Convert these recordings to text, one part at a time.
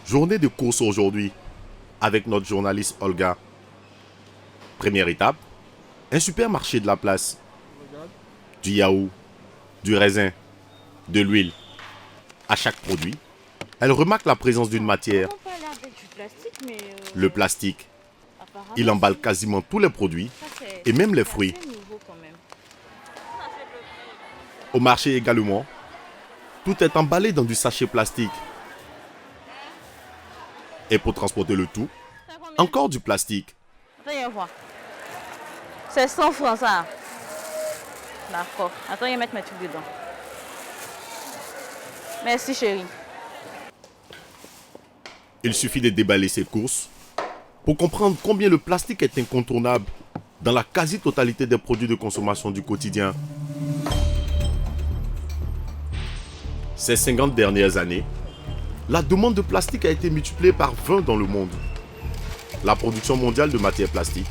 Journée de course aujourd'hui avec notre journaliste Olga. Première étape, un supermarché de la place. Du yaourt, du raisin, de l'huile. À chaque produit, elle remarque la présence d'une matière, Vraiment pas l'air d'être du plastique, mais le plastique. apparemment, Il emballe si. quasiment tous les produits Ça, et même les c'est fruits. assez nouveau quand même. Au marché également, tout est emballé dans du sachet plastique. Et pour transporter le tout, Ça combien? encore du plastique. Attends, il voir. C'est 100 francs ça. D'accord. Attends, il va mettre mes trucs dedans. Merci chérie. Il suffit de déballer ses courses pour comprendre combien le plastique est incontournable dans la quasi-totalité des produits de consommation du quotidien. Ces 50 dernières années, la demande de plastique a été multipliée par 20 dans le monde. La production mondiale de matières plastiques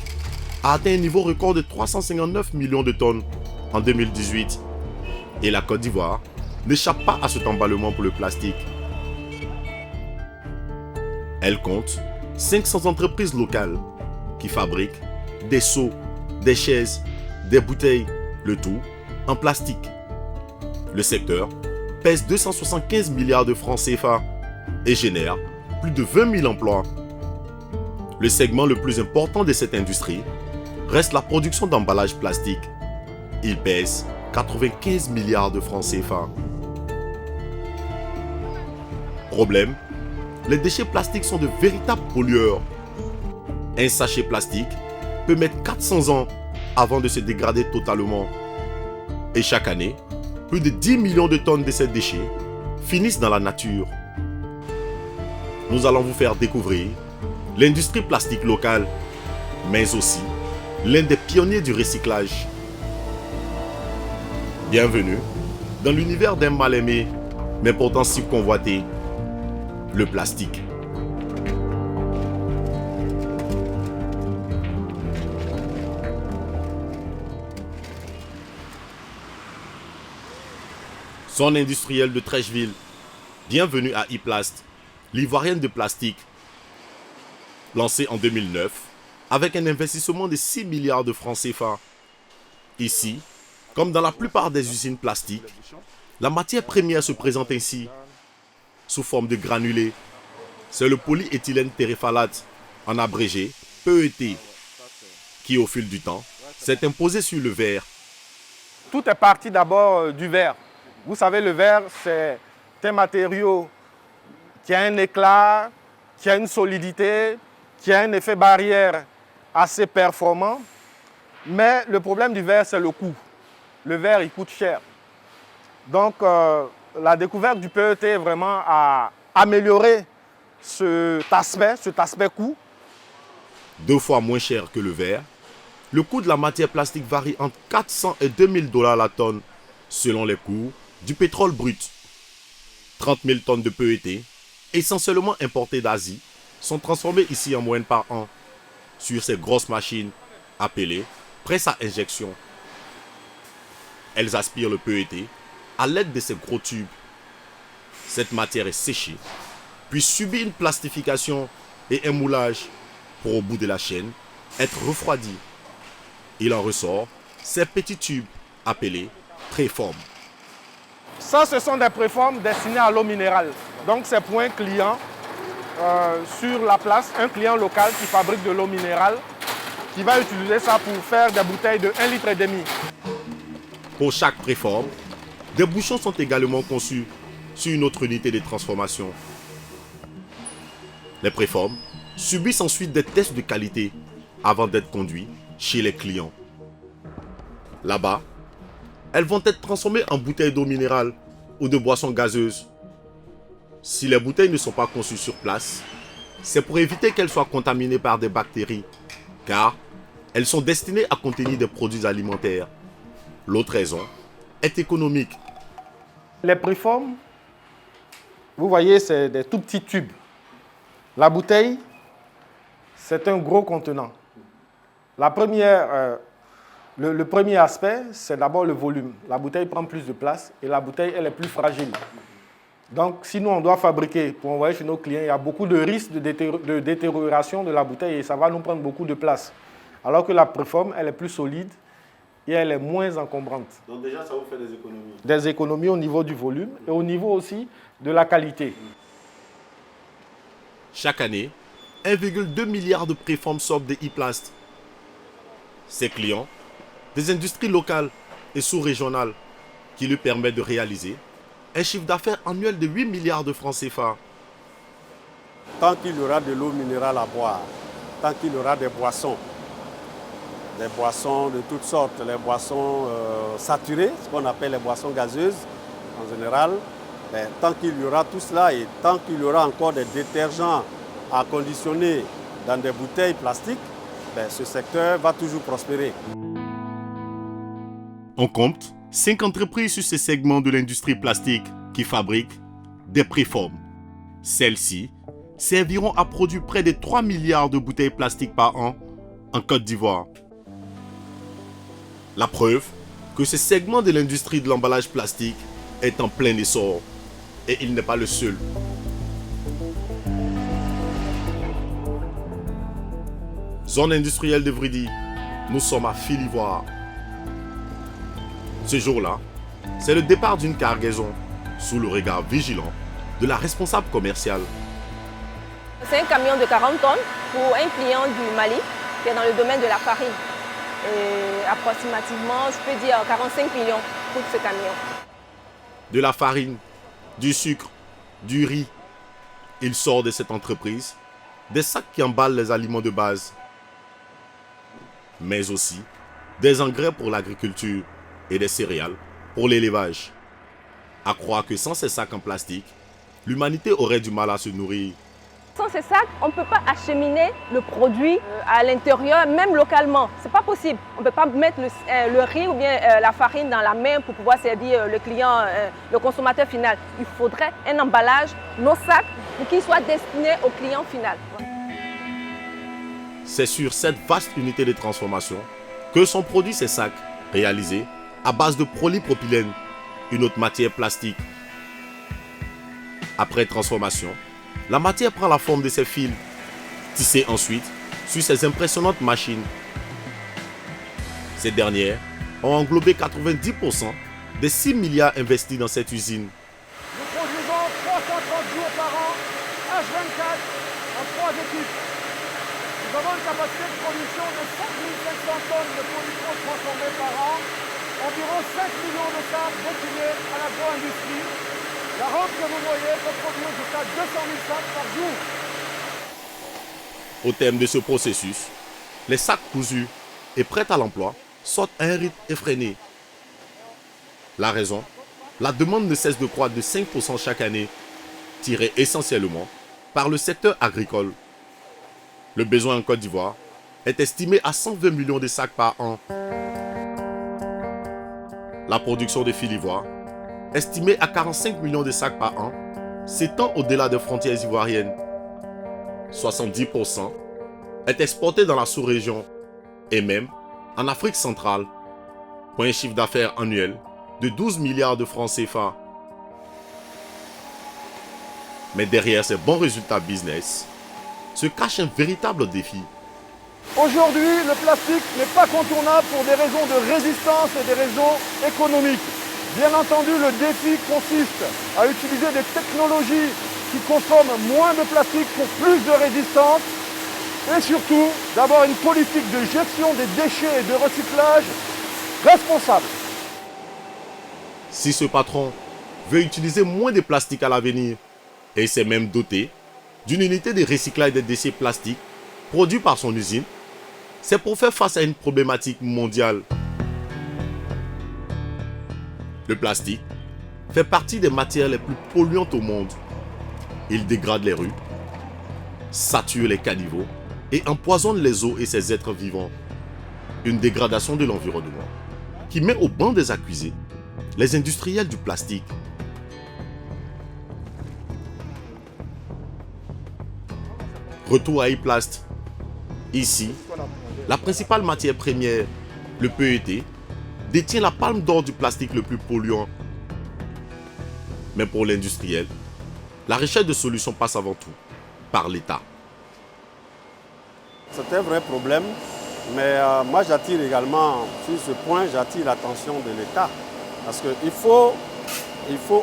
a atteint un niveau record de 359 millions de tonnes en 2018. Et la Côte d'Ivoire n'échappe pas à cet emballement pour le plastique. Elle compte 500 entreprises locales qui fabriquent des seaux, des chaises, des bouteilles, le tout en plastique. Le secteur pèse 275 milliards de francs CFA et génère plus de 20 000 emplois. Le segment le plus important de cette industrie reste la production d'emballages plastiques. Il pèse 95 milliards de francs CFA. Problème, les déchets plastiques sont de véritables pollueurs. Un sachet plastique peut mettre 400 ans avant de se dégrader totalement. Et chaque année, plus de 10 millions de tonnes de ces déchets finissent dans la nature. Nous allons vous faire découvrir l'industrie plastique locale, mais aussi l'un des pionniers du recyclage. Bienvenue dans l'univers d'un mal aimé, mais pourtant si convoité, le plastique. Zone industrielle de Trècheville. Bienvenue à iPlast, l'ivoirienne de plastique. Lancée en 2009, avec un investissement de 6 milliards de francs CFA. Ici, comme dans la plupart des usines plastiques, la matière première se présente ainsi, sous forme de granulés. C'est le polyéthylène terephthalate, en abrégé PET, qui au fil du temps s'est imposé sur le verre. Tout est parti d'abord du verre. Vous savez, le verre, c'est un matériau qui a un éclat, qui a une solidité, qui a un effet barrière assez performant. Mais le problème du verre, c'est le coût. Le verre, il coûte cher. Donc, la découverte du PET vraiment a amélioré cet aspect coût. 2 fois moins cher que le verre, le coût de la matière plastique varie entre 400 et 2000 $ la tonne, selon les cours du pétrole brut. 30 000 tonnes de PET, essentiellement importées d'Asie, sont transformées ici en moyenne par an, sur ces grosses machines appelées presse à injection. Elles aspirent le PET à l'aide de ces gros tubes. Cette matière est séchée, puis subit une plastification et un moulage pour au bout de la chaîne être refroidie. Il en ressort ces petits tubes appelés préformes. Ça, ce sont des préformes destinées à l'eau minérale. Donc, c'est pour un client sur la place, un client local qui fabrique de l'eau minérale, qui va utiliser ça pour faire des bouteilles de 1,5 litre. Pour chaque préforme, des bouchons sont également conçus sur une autre unité de transformation. Les préformes subissent ensuite des tests de qualité avant d'être conduits chez les clients. Là-bas, elles vont être transformées en bouteilles d'eau minérale ou de boissons gazeuses. Si les bouteilles ne sont pas conçues sur place, c'est pour éviter qu'elles soient contaminées par des bactéries, car elles sont destinées à contenir des produits alimentaires. L'autre raison est économique. Les préformes, vous voyez, c'est des tout petits tubes. La bouteille, c'est un gros contenant. Le premier aspect, c'est d'abord le volume. La bouteille prend plus de place et la bouteille, elle est plus fragile. Donc, si nous, on doit fabriquer pour envoyer chez nos clients, il y a beaucoup de risques de détérioration de la bouteille et ça va nous prendre beaucoup de place. Alors que la préforme, elle est plus solide et elle est moins encombrante. Donc déjà, ça vous fait des économies. Des économies au niveau du volume et au niveau aussi de la qualité. Chaque année, 1,2 milliard de préformes sortent de E-Plast. Ses clients, des industries locales et sous-régionales qui lui permettent de réaliser un chiffre d'affaires annuel de 8 milliards de francs CFA. Tant qu'il y aura de l'eau minérale à boire, tant qu'il y aura des boissons de toutes sortes, les boissons saturées, ce qu'on appelle les boissons gazeuses en général, tant qu'il y aura tout cela et tant qu'il y aura encore des détergents à conditionner dans des bouteilles plastiques, ce secteur va toujours prospérer. On compte 5 entreprises sur ces segments de l'industrie plastique qui fabriquent des préformes. Celles-ci serviront à produire près de 3 milliards de bouteilles plastiques par an en Côte d'Ivoire. La preuve que ce segment de l'industrie de l'emballage plastique est en plein essor. Et il n'est pas le seul. Zone industrielle de Vridi, nous sommes à Filivoire. Ce jour-là, c'est le départ d'une cargaison sous le regard vigilant de la responsable commerciale. C'est un camion de 40 tonnes pour un client du Mali qui est dans le domaine de la farine. Et approximativement, je peux dire 45 millions pour ce camion. De la farine, du sucre, du riz. Il sort de cette entreprise des sacs qui emballent les aliments de base, mais aussi des engrais pour l'agriculture et des céréales pour l'élevage. À croire que sans ces sacs en plastique, l'humanité aurait du mal à se nourrir. Sans ces sacs, on ne peut pas acheminer le produit à l'intérieur, même localement. Ce n'est pas possible. On ne peut pas mettre le riz ou bien la farine dans la main pour pouvoir servir le client, le consommateur final. Il faudrait un emballage, nos sacs, pour qu'ils soient destinés au client final. C'est sur cette vaste unité de transformation que sont produits ces sacs, réalisés à base de polypropylène, une autre matière plastique. Après transformation, la matière prend la forme de ces fils, tissés ensuite sur ces impressionnantes machines. Ces dernières ont englobé 90% des 6 milliards investis dans cette usine. Nous produisons 330 jours par an, H24, en 3 équipes. Nous avons une capacité de production de 5500 tonnes de polymères transformés par an, environ 5 millions de sacs destinés à l'agro-industrie. La rampe que vous voyez peut produire jusqu'à 200 000 sacs par jour. Au terme de ce processus, les sacs cousus et prêts à l'emploi sortent à un rythme effréné. La raison, la demande ne cesse de croître de 5% chaque année, tirée essentiellement par le secteur agricole. Le besoin en Côte d'Ivoire est estimé à 120 millions de sacs par an. La production de Filivoire, estimée à 45 millions de sacs par an, s'étend au-delà des frontières ivoiriennes. 70% est exporté dans la sous-région et même en Afrique centrale, pour un chiffre d'affaires annuel de 12 milliards de francs CFA. Mais derrière ces bons résultats business, se cache un véritable défi. Aujourd'hui, le plastique n'est pas contournable pour des raisons de résistance et des raisons économiques. Bien entendu, le défi consiste à utiliser des technologies qui consomment moins de plastique pour plus de résistance et surtout d'avoir une politique de gestion des déchets et de recyclage responsable. Si ce patron veut utiliser moins de plastique à l'avenir et s'est même doté d'une unité de recyclage des déchets plastiques produits par son usine, c'est pour faire face à une problématique mondiale. Le plastique fait partie des matières les plus polluantes au monde. Il dégrade les rues, sature les caniveaux et empoisonne les eaux et ses êtres vivants. Une dégradation de l'environnement qui met au banc des accusés les industriels du plastique. Retour à E-Plast. Ici, la principale matière première, le PET, détient la palme d'or du plastique le plus polluant. Mais pour l'industriel, La recherche de solutions passe avant tout par l'État. C'est un vrai problème, mais moi j'attire également, sur ce point, j'attire l'attention de l'État. Parce qu'il faut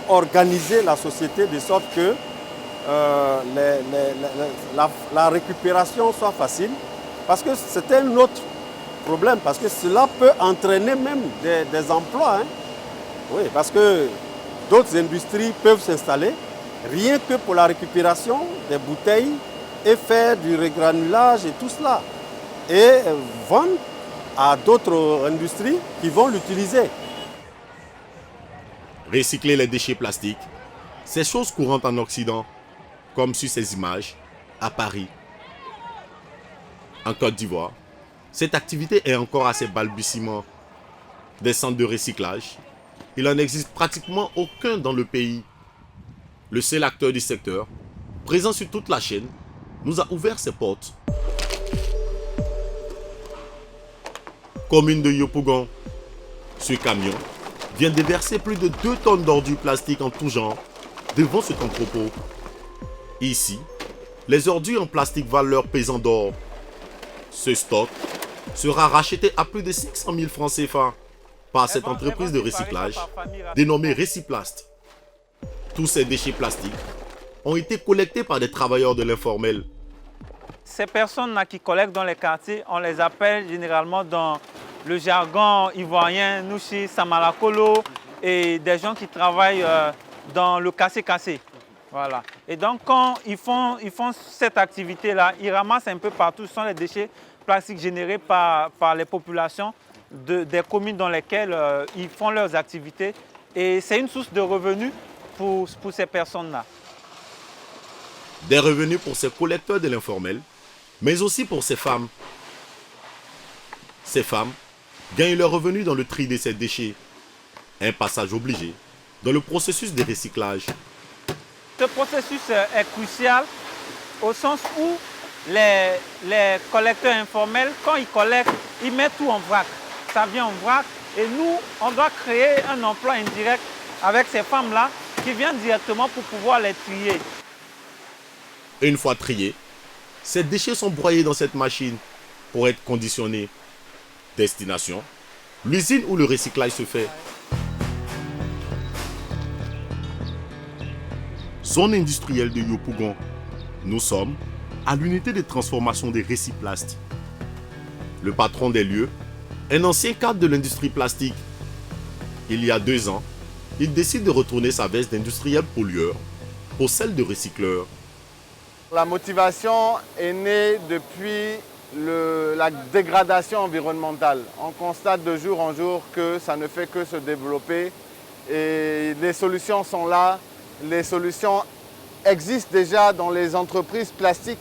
organiser la société de sorte que la récupération soit facile. Parce que c'est un autre problème, parce que cela peut entraîner même des emplois. Hein. Oui, parce que d'autres industries peuvent s'installer, rien que pour la récupération des bouteilles et faire du regranulage et tout cela. Et vendre à d'autres industries qui vont l'utiliser. Recycler les déchets plastiques, c'est chose courante en Occident, comme sur ces images, à Paris. En Côte d'Ivoire, cette activité est encore à ses balbutiements. Des centres de recyclage, il n'en existe pratiquement aucun dans le pays. Le seul acteur du secteur, présent sur toute la chaîne, nous a ouvert ses portes. Commune de Yopougon, ce camion vient déverser plus de 2 tonnes d'ordures plastiques en tout genre devant cet entrepôt. Ici, les ordures en plastique valent leur pesant d'or. Ce stock sera racheté à plus de 500 000 francs CFA par cette entreprise de recyclage dénommée Reciplast. Tous ces déchets plastiques ont été collectés par des travailleurs de l'informel. Ces personnes-là qui collectent dans les quartiers, on les appelle généralement dans le jargon ivoirien, Nouchi, Samalakolo, et des gens qui travaillent dans le cassé-cassé. Voilà. Et donc quand ils font cette activité-là, ils ramassent un peu partout, ce sont les déchets plastiques générés par les populations des communes dans lesquelles ils font leurs activités. Et c'est une source de revenus pour ces personnes-là. Des revenus pour ces collecteurs de l'informel, mais aussi pour ces femmes. Ces femmes gagnent leurs revenus dans le tri de ces déchets. Un passage obligé dans le processus de recyclage. Ce processus est crucial au sens où les collecteurs informels, quand ils collectent, ils mettent tout en vrac. Ça vient en vrac et nous, on doit créer un emploi indirect avec ces femmes-là qui viennent directement pour pouvoir les trier. Une fois triés, ces déchets sont broyés dans cette machine pour être conditionnés. Destination, l'usine où le recyclage se fait. Zone industrielle de Yopougon. Nous sommes à l'unité de transformation des Reciplast. Le patron des lieux, un ancien cadre de l'industrie plastique. Il y a 2 ans, il décide de retourner sa veste d'industriel pollueur pour celle de recycleur. La motivation est née depuis la dégradation environnementale. On constate de jour en jour que ça ne fait que se développer et les solutions sont là. Les solutions existent déjà dans les entreprises plastiques.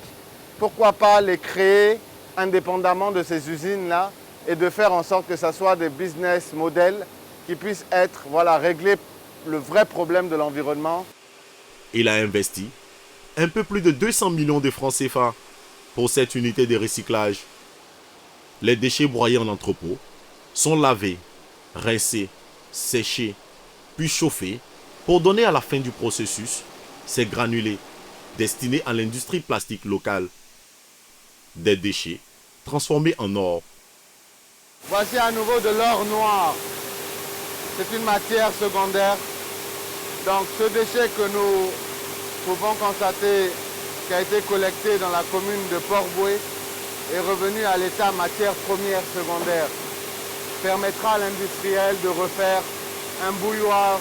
Pourquoi pas les créer indépendamment de ces usines-là et de faire en sorte que ce soit des business models qui puissent être, régler le vrai problème de l'environnement. Il a investi un peu plus de 200 millions de francs CFA pour cette unité de recyclage. Les déchets broyés en entrepôt sont lavés, rincés, séchés, puis chauffés pour donner à la fin du processus ces granulés destinés à l'industrie plastique locale. Des déchets transformés en or. Voici à nouveau de l'or noir. C'est une matière secondaire. Donc ce déchet que nous pouvons constater qui a été collecté dans la commune de Port-Boué est revenu à l'état matière première secondaire. Permettra à l'industriel de refaire un bouilloire,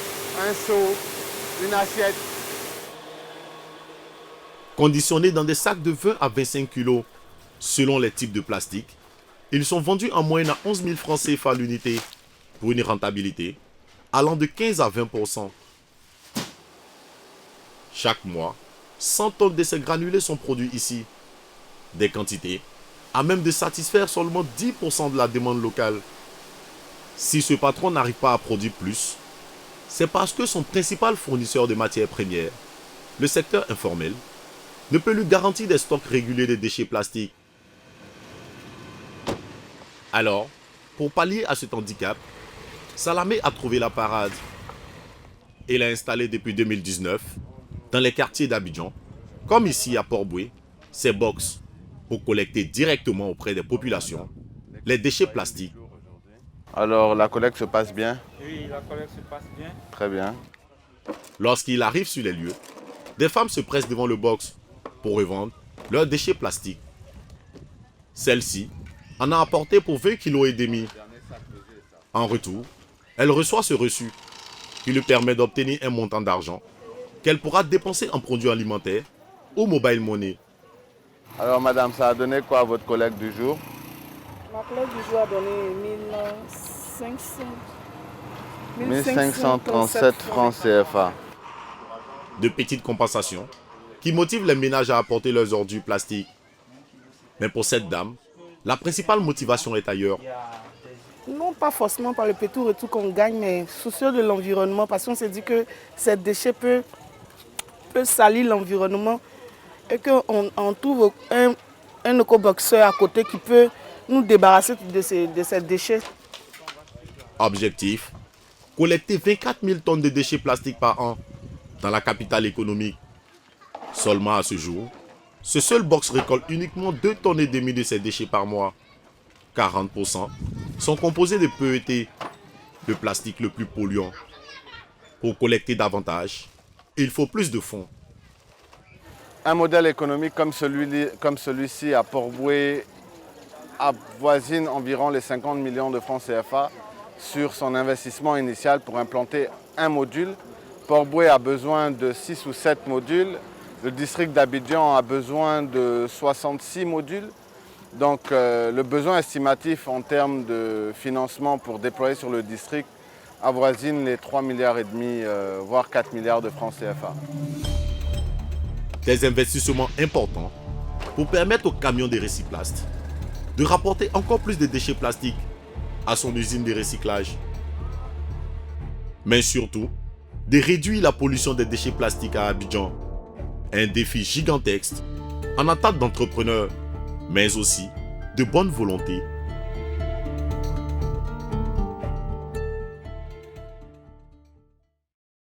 un seau, une assiette. Conditionnés dans des sacs de 20 à 25 kg selon les types de plastique, ils sont vendus en moyenne à 11 000 francs CFA l'unité pour une rentabilité allant de 15 à 20%. Chaque mois, 100 tonnes de ces granulés sont produits ici. Des quantités à même de satisfaire seulement 10% de la demande locale. Si ce patron n'arrive pas à produire plus, c'est parce que son principal fournisseur de matières premières, le secteur informel, ne peut lui garantir des stocks réguliers de déchets plastiques. Alors, pour pallier à cet handicap, Salamé a trouvé la parade. Il a installé depuis 2019 Dans les quartiers d'Abidjan, comme ici à Port-Boué, ces box pour collecter directement auprès des populations les déchets plastiques. Alors la collecte se passe bien? Oui, la collecte se passe bien. Très bien. Lorsqu'il arrive sur les lieux, des femmes se pressent devant le box pour revendre leurs déchets plastiques. Celle-ci en a apporté pour 20 kg et demi. En retour, elle reçoit ce reçu qui lui permet d'obtenir un montant d'argent qu'elle pourra dépenser en produits alimentaires ou mobile money. Alors madame, ça a donné quoi à votre collecte du jour? Ma collecte du jour a donné 1537 francs CFA. De petites compensations qui motivent les ménages à apporter leurs ordures plastiques. Mais pour cette dame, la principale motivation est ailleurs. Non, pas forcément par le petit retour qu'on gagne, mais soucieux de l'environnement, parce qu'on s'est dit que ces déchets peuvent salir l'environnement et qu'on trouve un éco-boxeur à côté qui peut nous débarrasser de ces déchets. Objectif, collecter 24 000 tonnes de déchets plastiques par an dans la capitale économique. Seulement à ce jour, ce seul box récolte uniquement 2 tonnes et demie de ces déchets par mois. 40% sont composés de PET, le plastique le plus polluant. Pour collecter davantage, il faut plus de fonds. Un modèle économique comme celui-ci à Port-Boué avoisine environ les 50 millions de francs CFA sur son investissement initial pour implanter un module. Port-Boué a besoin de 6 ou 7 modules. Le district d'Abidjan a besoin de 66 modules. Donc le besoin estimatif en termes de financement pour déployer sur le district avoisine les 3,5 milliards, voire 4 milliards de francs CFA. Des investissements importants pour permettre au camion de Recyplast de rapporter encore plus de déchets plastiques à son usine de recyclage. Mais surtout, de réduire la pollution des déchets plastiques à Abidjan. Un défi gigantesque en attente d'entrepreneurs, mais aussi de bonne volonté